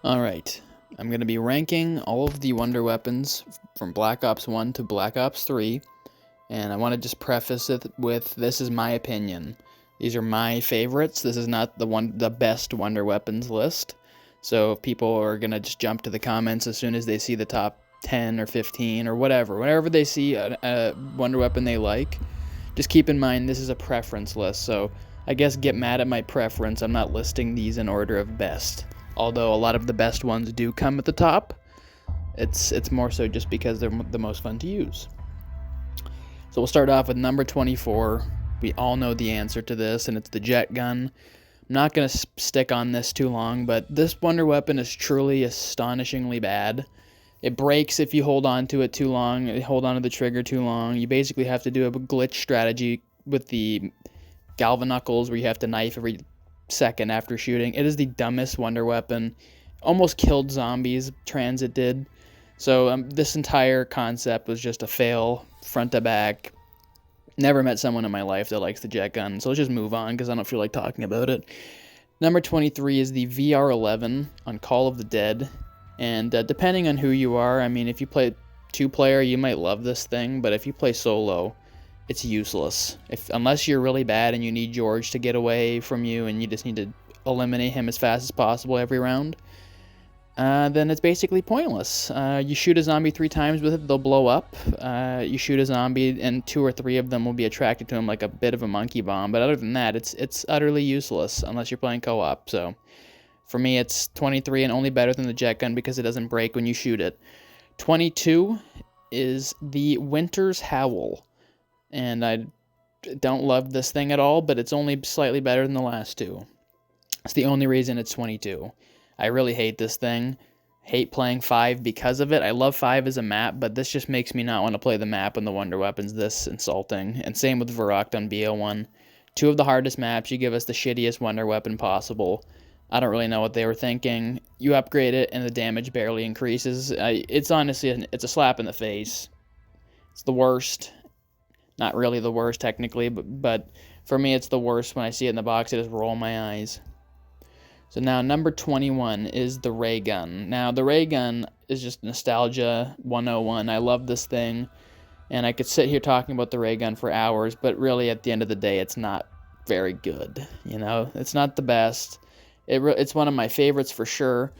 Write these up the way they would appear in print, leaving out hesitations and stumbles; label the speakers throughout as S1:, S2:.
S1: Alright, I'm going to be ranking all of the wonder weapons from Black Ops 1 to Black Ops 3, and I want to just preface it with this is my opinion. These are my favorites. This is not the best wonder weapons list. So if people are going to just jump to the comments as soon as they see the top 10 or 15 or whatever, whenever they see a wonder weapon they like, just keep in mind this is a preference list. So I guess get mad at my preference. I'm not listing these in order of best. Although a lot of the best ones do come at the top, it's more so just because they're the most fun to use. So we'll start off with number 24. We all know the answer to this, and it's the jet gun. I'm not going to stick on this too long, but this wonder weapon is truly astonishingly bad. It breaks if you hold on to it too long, hold on to the trigger too long. You basically have to do a glitch strategy with the galvanuckles where you have to knife every second after shooting. It is the dumbest wonder weapon. Almost killed zombies, Transit did. So this entire concept was just a fail, front to back. Never met someone in my life that likes the jet gun, so let's just move on because I don't feel like talking about it. Number 23 is the VR-11 on Call of the Dead. And depending on who you are, I mean, if you play two-player, you might love this thing, but if you play solo, it's useless. Unless you're really bad and you need George to get away from you and you just need to eliminate him as fast as possible every round, then it's basically pointless. You shoot a zombie 3 times with it, they'll blow up. You shoot a zombie and 2 or 3 of them will be attracted to him like a bit of a monkey bomb. But other than that, it's utterly useless unless you're playing co-op. So for me, it's 23 and only better than the jet gun because it doesn't break when you shoot it. 22 is the Winter's Howl. And I don't love this thing at all, but it's only slightly better than the last 2. It's the only reason it's 22. I really hate this thing. Hate playing 5 because of it. I love 5 as a map, but this just makes me not want to play the map when the wonder weapon's this insulting. And same with Varrocked on BO1. 2 of the hardest maps, you give us the shittiest wonder weapon possible. I don't really know what they were thinking. You upgrade it and the damage barely increases. It's honestly, it's a slap in the face. It's the worst. Not really the worst technically, but for me it's the worst. When I see it in the box, I just roll my eyes. So now number 21 is the ray gun. Now the ray gun is just nostalgia 101. I love this thing, and I could sit here talking about the ray gun for hours, but really at the end of the day, it's not very good. You know, it's not the best. It's one of my favorites for sure,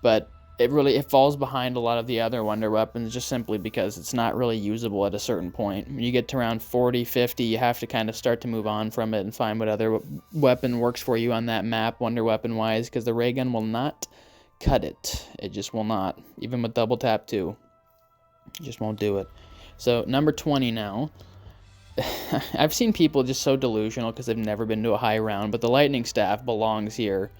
S1: but it falls behind a lot of the other wonder weapons just simply because it's not really usable at a certain point. When you get to around 40, 50, you have to kind of start to move on from it and find what other weapon works for you on that map, wonder weapon wise, because the ray gun will not cut it. It just will not. Even with double tap too. It just won't do it. So number 20 now. I've seen people just so delusional because they've never been to a high round, but the lightning staff belongs here.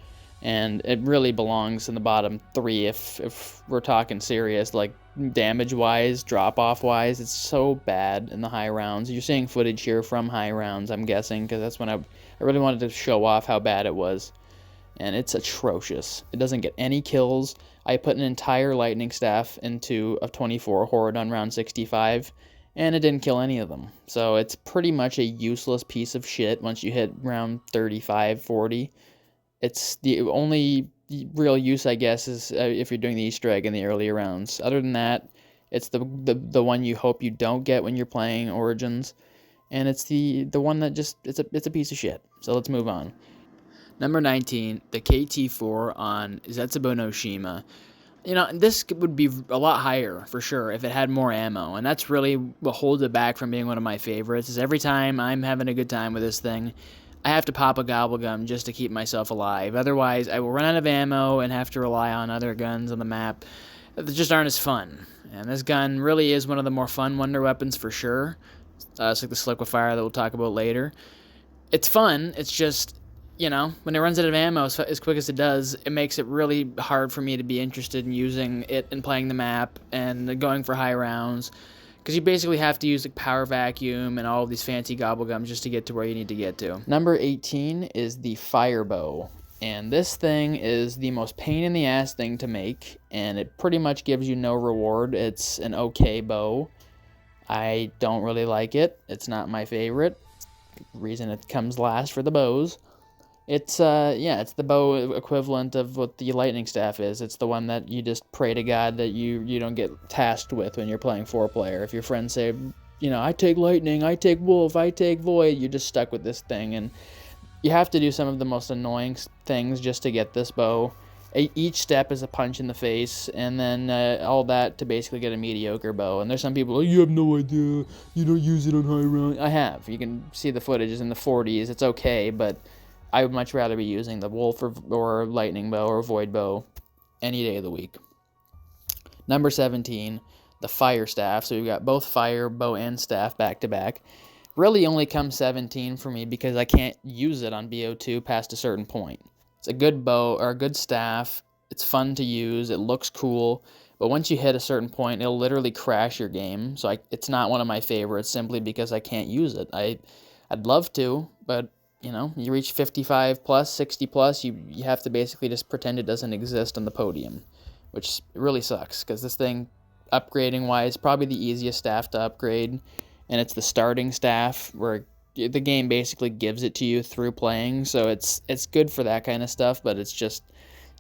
S1: And it really belongs in the bottom 3 if we're talking serious, like damage-wise, drop-off-wise. It's so bad in the high rounds. You're seeing footage here from high rounds, I'm guessing, because that's when I really wanted to show off how bad it was. And it's atrocious. It doesn't get any kills. I put an entire lightning staff into a 24 horde on round 65, and it didn't kill any of them. So it's pretty much a useless piece of shit once you hit round 35, 40. It's the only real use, I guess, is if you're doing the Easter egg in the earlier rounds. Other than that, it's the one you hope you don't get when you're playing Origins, and it's the one that just it's a piece of shit. So let's move on. Number 19, the KT-4 on Zetsubo no Shima. You know, this would be a lot higher for sure if it had more ammo, and that's really what holds it back from being one of my favorites. Is every time I'm having a good time with this thing, I have to pop a gobblegum just to keep myself alive. Otherwise, I will run out of ammo and have to rely on other guns on the map that just aren't as fun. And this gun really is one of the more fun wonder weapons for sure. It's like the Sliquifier that we'll talk about later. It's fun. It's just, you know, when it runs out of ammo as quick as it does, it makes it really hard for me to be interested in using it and playing the map and going for high rounds. Because you basically have to use the power vacuum and all of these fancy gobblegums just to get to where you need to get to. Number 18 is the Firebow. And this thing is the most pain in the ass thing to make. And it pretty much gives you no reward. It's an okay bow. I don't really like it. It's not my favorite. The reason it comes last for the bows. It's the bow equivalent of what the lightning staff is. It's the one that you just pray to God that you don't get tasked with when you're playing 4-player. If your friends say, I take lightning, I take wolf, I take void, you're just stuck with this thing, and you have to do some of the most annoying things just to get this bow. Each step is a punch in the face, and then all that to basically get a mediocre bow. And there's some people, you have no idea, you don't use it on high round. I have. You can see the footage is in the 40s. It's okay, but I would much rather be using the wolf or lightning bow or void bow any day of the week. Number 17, the fire staff. So we've got both fire, bow, and staff back to back. Really only comes 17 for me because I can't use it on BO2 past a certain point. It's a good bow or a good staff. It's fun to use. It looks cool. But once you hit a certain point, it'll literally crash your game. So it's not one of my favorites simply because I can't use it. I'd love to, but you reach 55 plus, 60 plus, you have to basically just pretend it doesn't exist on the podium, which really sucks because this thing, upgrading wise, probably the easiest staff to upgrade, and it's the starting staff where the game basically gives it to you through playing, so it's good for that kind of stuff, but it's just,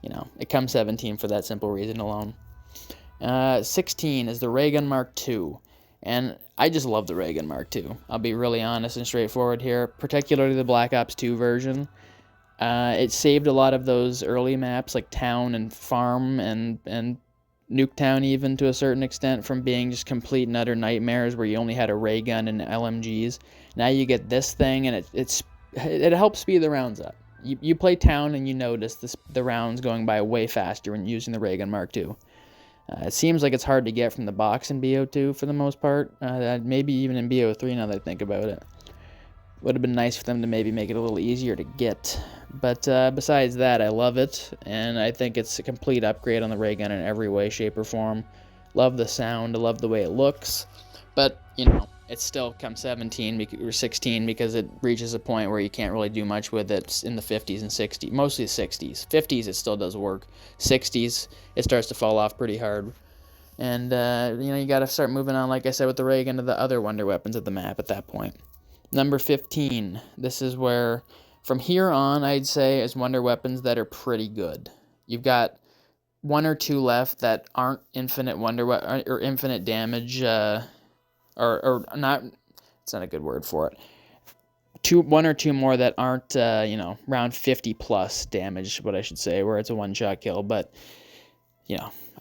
S1: it comes 17 for that simple reason alone. 16 is the Ray Gun Mark II. And I just love the Ray Gun Mark II. I'll be really honest and straightforward here, particularly the Black Ops 2 version. It saved a lot of those early maps like Town and Farm and Nuketown even to a certain extent from being just complete and utter nightmares where you only had a ray gun and LMGs. Now you get this thing and it helps speed the rounds up. You play Town and you notice the rounds going by way faster when using the Ray Gun Mark II. It seems like it's hard to get from the box in BO2 for the most part. Maybe even in BO3 now that I think about it. Would have been nice for them to maybe make it a little easier to get. But besides that, I love it. And I think it's a complete upgrade on the ray gun in every way, shape, or form. Love the sound. I love the way it looks. But, it still comes 17 or 16 because it reaches a point where you can't really do much with it in the 50s and 60s. Mostly 60s. 50s, it still does work. 60s, it starts to fall off pretty hard. And, you got to start moving on, like I said, with the ray gun to the other wonder weapons of the map at that point. Number 15. This is where, from here on, I'd say, is wonder weapons that are pretty good. You've got one or two left that aren't infinite or infinite damage, or not. It's not a good word for it. One or two more that aren't, around 50 plus damage, what I should say, where it's a one-shot kill. But,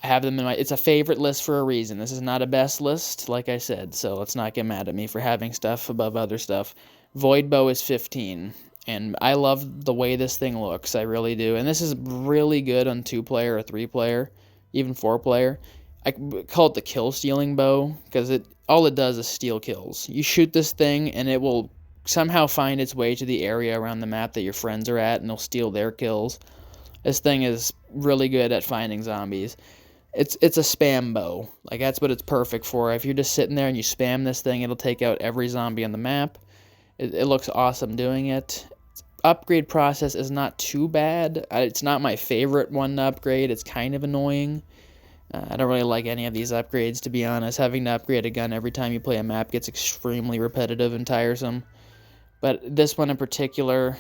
S1: I have them in it's a favorite list for a reason. This is not a best list, like I said, so let's not get mad at me for having stuff above other stuff. Void Bow is 15, and I love the way this thing looks. I really do. And this is really good on 2-player or 3-player, even 4-player. I call it the kill-stealing bow, because all it does is steal kills. You shoot this thing, and it will somehow find its way to the area around the map that your friends are at, and they'll steal their kills. This thing is really good at finding zombies. It's a spam bow. Like, that's what it's perfect for. If you're just sitting there and you spam this thing, it'll take out every zombie on the map. It looks awesome doing it. Upgrade process is not too bad. It's not my favorite one to upgrade. It's kind of annoying. I don't really like any of these upgrades, to be honest. Having to upgrade a gun every time you play a map gets extremely repetitive and tiresome. But this one in particular,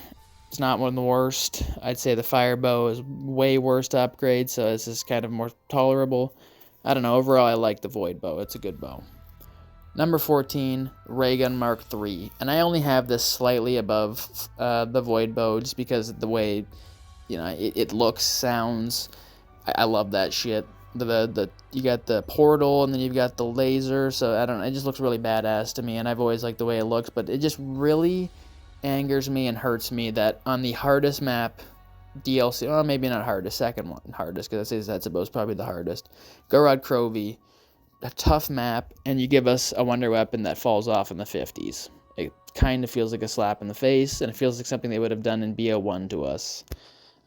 S1: it's not one of the worst. I'd say the fire bow is way worse to upgrade, so this is kind of more tolerable. I don't know. Overall, I like the void bow. It's a good bow. Number 14, Ray Gun Mark III. And I only have this slightly above the void bow just because of the way, it looks, sounds. I love that shit. You got the portal and then you've got the laser, so I don't know, it just looks really badass to me, and I've always liked the way it looks, but it just really angers me and hurts me that on the hardest map DLC, well, maybe not hardest, second one hardest, because that's supposed probably the hardest, Gorod Krovi, a tough map, and you give us a wonder weapon that falls off in the 50s. It kind of feels like a slap in the face, and it feels like something they would have done in BO1 to us.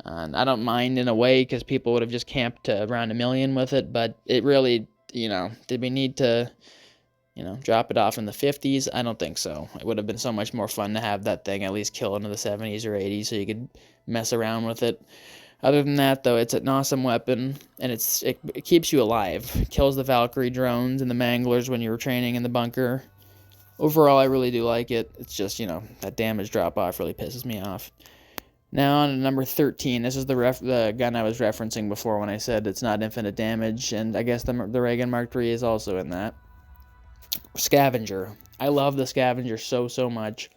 S1: And I don't mind in a way, because people would have just camped to around 1 million with it, but it really, did we need to, drop it off in the 50s? I don't think so. It would have been so much more fun to have that thing at least kill into the 70s or 80s so you could mess around with it. Other than that, though, it's an awesome weapon, and it keeps you alive. It kills the Valkyrie drones and the Manglers when you're training in the bunker. Overall, I really do like it. It's just, that damage drop-off really pisses me off. Now on to number 13. This is the gun I was referencing before when I said it's not infinite damage, and I guess the Reagan Mark III is also in that. Scavenger. I love the Scavenger so much.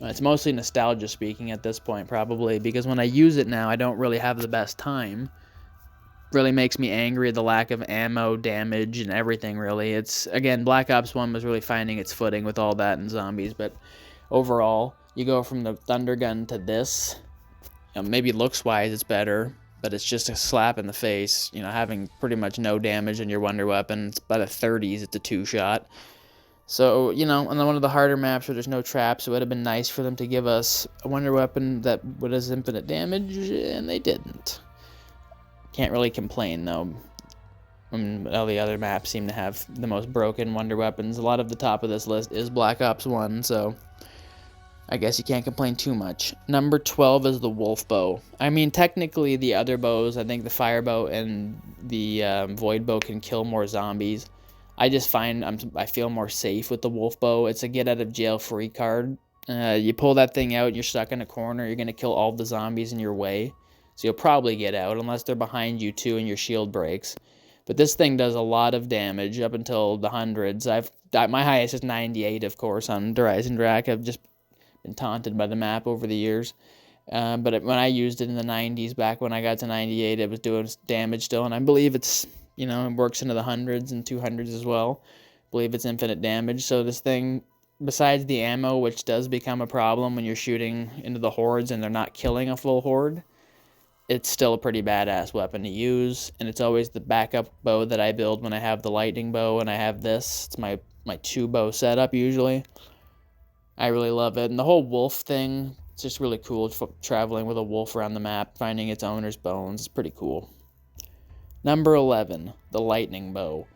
S1: It's mostly nostalgia speaking at this point, probably, because when I use it now, I don't really have the best time. Really makes me angry, the lack of ammo, damage, and everything, really. It's, again, Black Ops 1 was really finding its footing with all that and zombies, but overall, you go from the Thunder Gun to this. Maybe looks-wise it's better, but it's just a slap in the face, having pretty much no damage in your Wonder Weapon. It's about a 30s, it's a 2-shot. So, on one of the harder maps where there's no traps, it would have been nice for them to give us a Wonder Weapon that would have infinite damage, and they didn't. Can't really complain, though. All the other maps seem to have the most broken Wonder Weapons. A lot of the top of this list is Black Ops 1, so I guess you can't complain too much. Number 12 is the Wolf Bow. I mean, technically, the other bows, I think the Fire Bow and the Void Bow can kill more zombies. I just find I feel more safe with the Wolf Bow. It's a get-out-of-jail-free card. You pull that thing out, and you're stuck in a corner. You're going to kill all the zombies in your way. So you'll probably get out, unless they're behind you, too, and your shield breaks. But this thing does a lot of damage up until the hundreds. My highest is 98, of course, on Horizon Drac. I've just been taunted by the map over the years. But when I used it in the 90s, back when I got to 98, it was doing damage still. And I believe it's, it works into the hundreds and 200s as well. I believe it's infinite damage. So this thing, besides the ammo, which does become a problem when you're shooting into the hordes and they're not killing a full horde, it's still a pretty badass weapon to use. And it's always the backup bow that I build when I have the lightning bow and I have this. It's my 2-bow setup usually. I really love it. And the whole wolf thing, it's just really cool traveling with a wolf around the map, finding its owner's bones. It's pretty cool. Number 11, the lightning bow.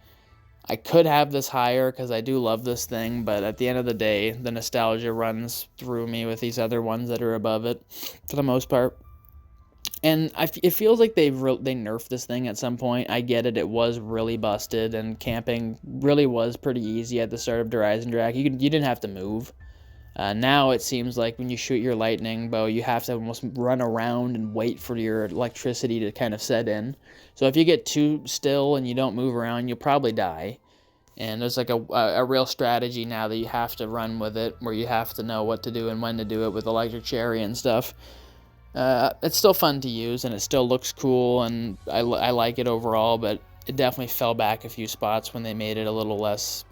S1: I could have this higher because I do love this thing, but at the end of the day, the nostalgia runs through me with these other ones that are above it for the most part. And it feels like they nerfed this thing at some point. I get it. It was really busted, and camping really was pretty easy at the start of Horizon Drac. You didn't have to move. Now it seems like when you shoot your lightning bow, you have to almost run around and wait for your electricity to kind of set in. So if you get too still and you don't move around, you'll probably die. And there's like a real strategy now that you have to run with it, where you have to know what to do and when to do it with electric cherry and stuff. It's still fun to use, and it still looks cool, and I like it overall, but it definitely fell back a few spots when they made it a little less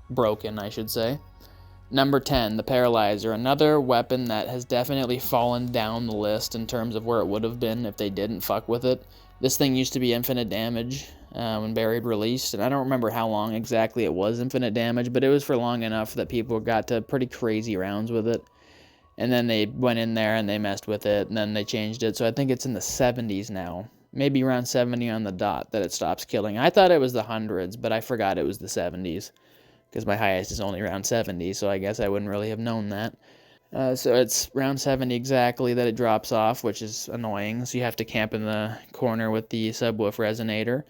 S1: broken, I should say. Number 10, the Paralyzer, another weapon that has definitely fallen down the list in terms of where it would have been if they didn't fuck with it. This thing used to be infinite damage when Buried released, and I don't remember how long exactly it was infinite damage, but it was for long enough that people got to pretty crazy rounds with it. And then they went in there and they messed with it, and then they changed it, so I think it's in the 70s now. Maybe around 70 on the dot that it stops killing. I thought it was the hundreds, but I forgot it was the 70s. Because my highest is only round 70, so I guess I wouldn't really have known that. So it's round 70 exactly that it drops off, which is annoying. So you have to camp in the corner with the subwoof resonator.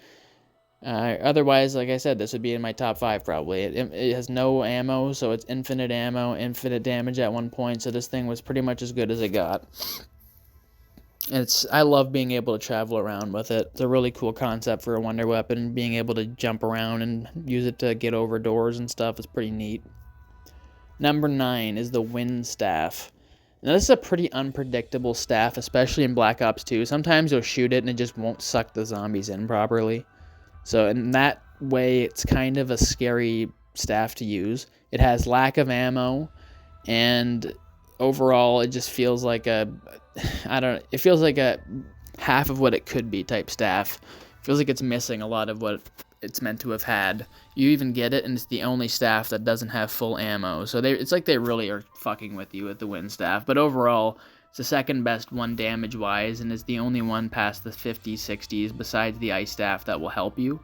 S1: Otherwise, like I said, this would be in my top 5 probably. It has no ammo, so it's infinite ammo, infinite damage at one point. So this thing was pretty much as good as it got. I love being able to travel around with it. It's a really cool concept for a wonder weapon. Being able to jump around and use it to get over doors and stuff is pretty neat. Number 9 is the Wind Staff. Now this is a pretty unpredictable staff, especially in Black Ops 2. Sometimes you'll shoot it and it just won't suck the zombies in properly. So in that way, it's kind of a scary staff to use. It has lack of ammo, and overall it just feels like it feels like a half of what it could be type staff. It feels like it's missing a lot of what it's meant to have had. You even get it, and it's the only staff that doesn't have full ammo. So it's like they really are fucking with you with the Wind Staff. But overall, it's the second best one damage-wise, and it's the only one past the 50s, 60s, besides the Ice Staff that will help you.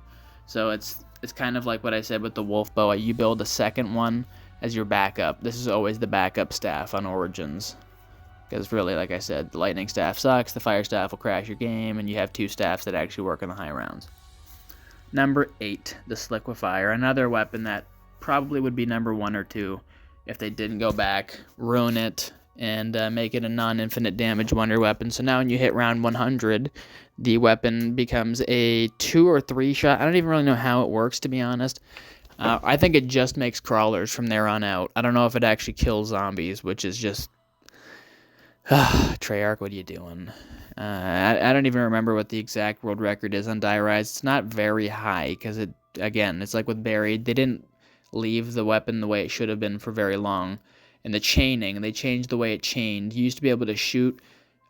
S1: So it's kind of like what I said with the Wolf Bow. You build a second one as your backup. This is always the backup staff on Origins. Because really, like I said, the Lightning Staff sucks, the Fire Staff will crash your game, and you have 2 staffs that actually work in the high rounds. Number 8, the Sliquifier. Another weapon that probably would be number 1 or 2 if they didn't go back, ruin it, and make it a non-infinite damage wonder weapon. So now when you hit round 100, the weapon becomes a 2 or 3 shot. I don't even really know how it works, to be honest. I think it just makes crawlers from there on out. I don't know if it actually kills zombies, which is just... Treyarch, what are you doing? I don't even remember what the exact world record is on Die Rise. It's not very high, because it's like with Buried, they didn't leave the weapon the way it should have been for very long. And the chaining, they changed the way it chained. You used to be able to shoot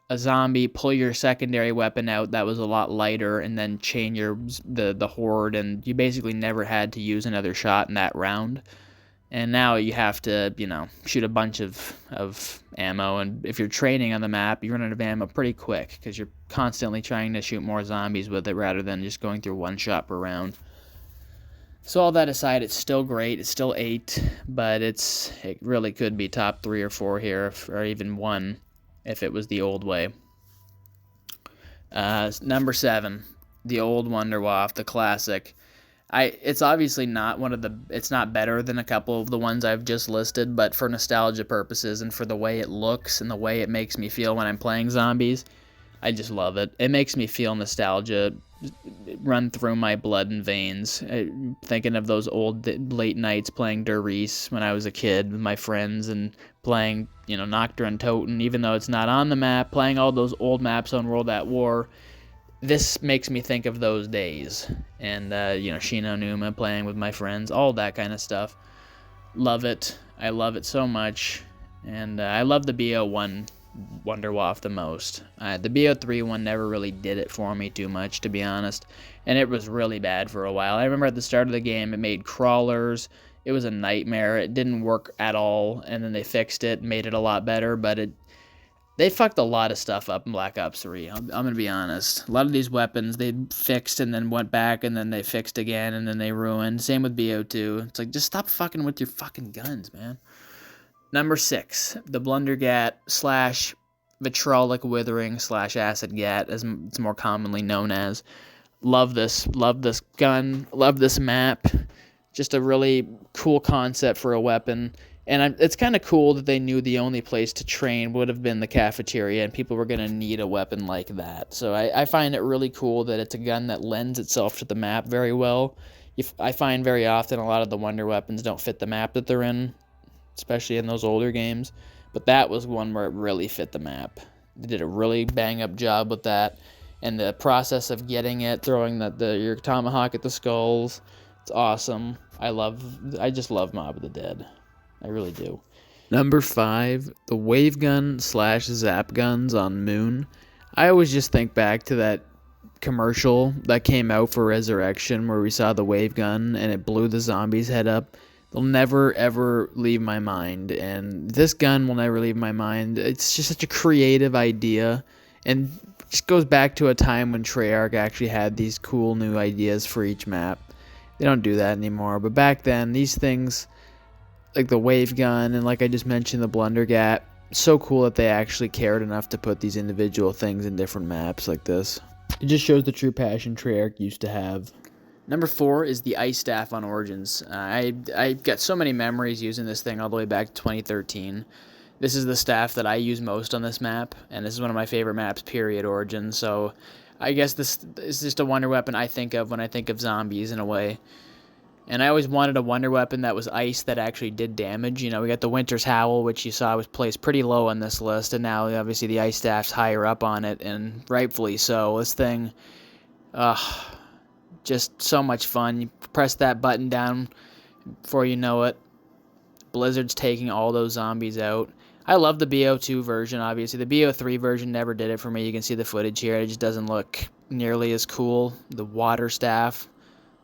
S1: a zombie, pull your secondary weapon out that was a lot lighter, and then chain the horde, and you basically never had to use another shot in that round. And now you have to, shoot a bunch of ammo, and if you're training on the map, you run out of ammo pretty quick, because you're constantly trying to shoot more zombies with it rather than just going through one shot per round. So all that aside, it's still great. It's still 8, but it really could be top 3 or 4 here, or even 1, if it was the old way. Number 7, the old Wunderwaffe, the classic. It's obviously not it's not better than a couple of the ones I've just listed, but for nostalgia purposes and for the way it looks and the way it makes me feel when I'm playing zombies, I just love it. It makes me feel nostalgia run through my blood and veins. Thinking of those old late nights playing Der Riese when I was a kid with my friends and playing, Nocturne and Toten, even though it's not on the map, playing all those old maps on World at War. This makes me think of those days. And, Shino Numa, playing with my friends, all that kind of stuff. Love it. I love it so much. And I love the BO1 Wunderwaffe the most. The BO3 one never really did it for me too much, to be honest. And it was really bad for a while. I remember at the start of the game, it made crawlers. It was a nightmare. It didn't work at all. And then they fixed it, made it a lot better. But they fucked a lot of stuff up in Black Ops 3. I'm going to be honest. A lot of these weapons, they fixed and then went back and then they fixed again and then they ruined. Same with BO2. It's like, just stop fucking with your fucking guns, man. Number 6, the Blundergat / Vitrolic Withering / Acid Gat, as it's more commonly known as. Love this gun. Love this map. Just a really cool concept for a weapon. And it's kind of cool that they knew the only place to train would have been the cafeteria, and people were going to need a weapon like that. So I find it really cool that it's a gun that lends itself to the map very well. I find very often a lot of the wonder weapons don't fit the map that they're in, especially in those older games. But that was one where it really fit the map. They did a really bang-up job with that. And the process of getting it, throwing your tomahawk at the skulls, it's awesome. I just love Mob of the Dead. I really do. Number 5, the wave gun / zap guns on Moon. I always just think back to that commercial that came out for Resurrection where we saw the wave gun and it blew the zombie's head up. They'll never, ever leave my mind, and this gun will never leave my mind. It's just such a creative idea, and just goes back to a time when Treyarch actually had these cool new ideas for each map. They don't do that anymore, but back then, these things, like the wave gun, and like I just mentioned, the Blundergat, so cool that they actually cared enough to put these individual things in different maps like this. It just shows the true passion Treyarch used to have. Number 4 is the Ice Staff on Origins. I got so mmany memories using this thing all the way back to 2013. This is the staff that I use most on this map, and this is one of my favorite maps, period, Origins. So I guess this is just a wonder weapon I think of when I think of zombies in a way. And I always wanted a wonder weapon that was ice that actually did damage. We got the Winter's Howl, which you saw was placed pretty low on this list, and now obviously the Ice Staff's higher up on it, and rightfully so. This thing, just so much fun. You press that button down before you know it. Blizzard's taking all those zombies out. I love the BO2 version, obviously. The BO3 version never did it for me. You can see the footage here. It just doesn't look nearly as cool. The water staff,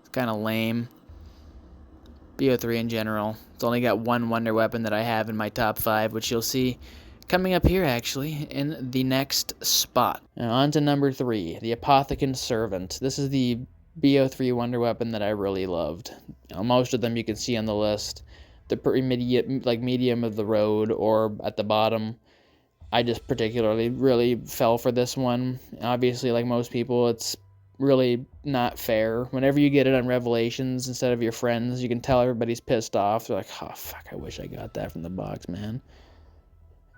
S1: it's kind of lame. BO3 in general. It's only got one wonder weapon that I have in my top 5, which you'll see coming up here, actually, in the next spot. Now, on to number 3, the Apothecant Servant. This is the BO3 wonder weapon that I really loved. Most of them you can see on the list. The pretty medium of the road or at the bottom. I just particularly really fell for this one. Obviously, like most people, it's really not fair. Whenever you get it on Revelations instead of your friends, you can tell everybody's pissed off. They're like, oh, fuck, I wish I got that from the box, man.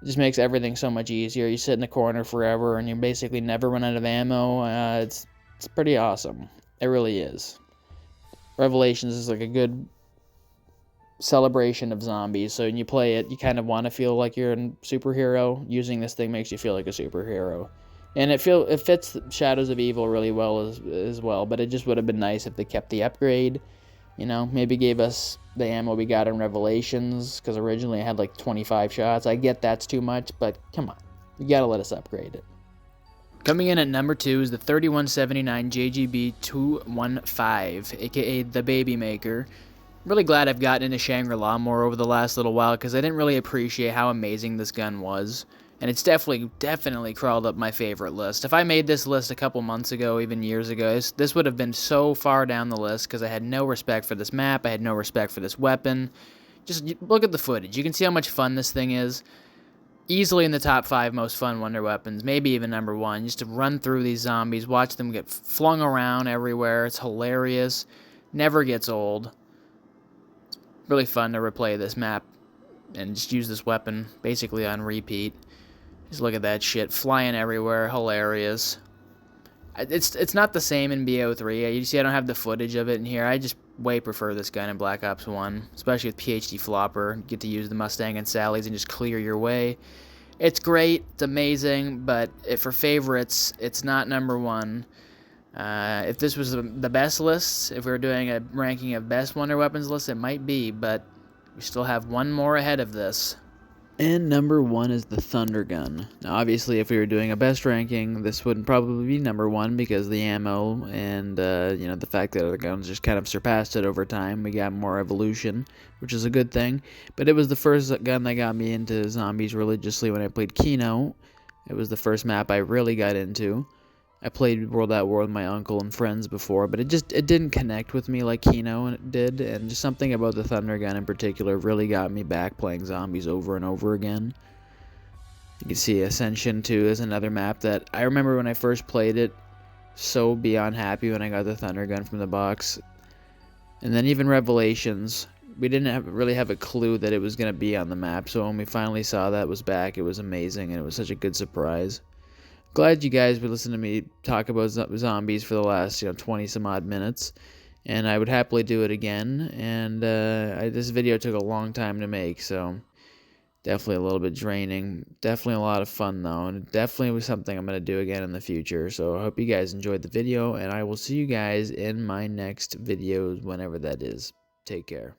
S1: It just makes everything so much easier. You sit in the corner forever, and you basically never run out of ammo. It's pretty awesome. It really is. Revelations is like a good celebration of zombies. So when you play it, you kind of want to feel like you're a superhero. Using this thing makes you feel like a superhero, and it fits Shadows of Evil really well as well. But it just would have been nice if they kept the upgrade. You know, maybe gave us the ammo we got in Revelations, because originally I had like 25 shots. I get that's too much, but come on, you gotta let us upgrade it. Coming in at number 2 is the 3179 JGB 215, aka the Baby Maker. Really glad I've gotten into Shangri-La more over the last little while, because I didn't really appreciate how amazing this gun was. And it's definitely crawled up my favorite list. If I made this list a couple months ago, even years ago, this would have been so far down the list, because I had no respect for this map, I had no respect for this weapon. Just look at the footage. You can see how much fun this thing is. Easily in the top 5 most fun Wonder Weapons, maybe even number 1. Just to run through these zombies, watch them get flung around everywhere. It's hilarious. Never gets old. Really fun to replay this map and just use this weapon basically on repeat. Just look at that shit flying everywhere, hilarious. It's not the same in BO3. You see I don't have the footage of it in here. I just way prefer this gun in Black Ops 1, especially with PhD Flopper. You get to use the Mustang and Sally's and just clear your way. It's great, it's amazing, but for favorites, it's not number 1. If this was the best list, if we were doing a ranking of best Wonder Weapons list, it might be, but we still have one more ahead of this. And number 1 is the Thunder Gun. Now, obviously, if we were doing a best ranking, this would probably be number 1, because the ammo and, the fact that the guns just kind of surpassed it over time. We got more evolution, which is a good thing. But it was the first gun that got me into zombies religiously when I played Kino. It was the first map I really got into. I played World at War with my uncle and friends before, but it didn't connect with me like Kino did, and just something about the Thunder Gun in particular really got me back playing zombies over and over again. You can see Ascension 2 is another map that I remember when I first played it, so beyond happy when I got the Thunder Gun from the box. And then even Revelations, we didn't really have a clue that it was going to be on the map, so when we finally saw that was back, it was amazing, and it was such a good surprise. Glad you guys would listen to me talk about zombies for the last 20 some odd minutes, and I would happily do it again. And this video took a long time to make, so definitely a little bit draining. Definitely a lot of fun though, and definitely was something I'm going to do again in the future. So I hope you guys enjoyed the video, and I will see you guys in my next videos whenever that is. Take care.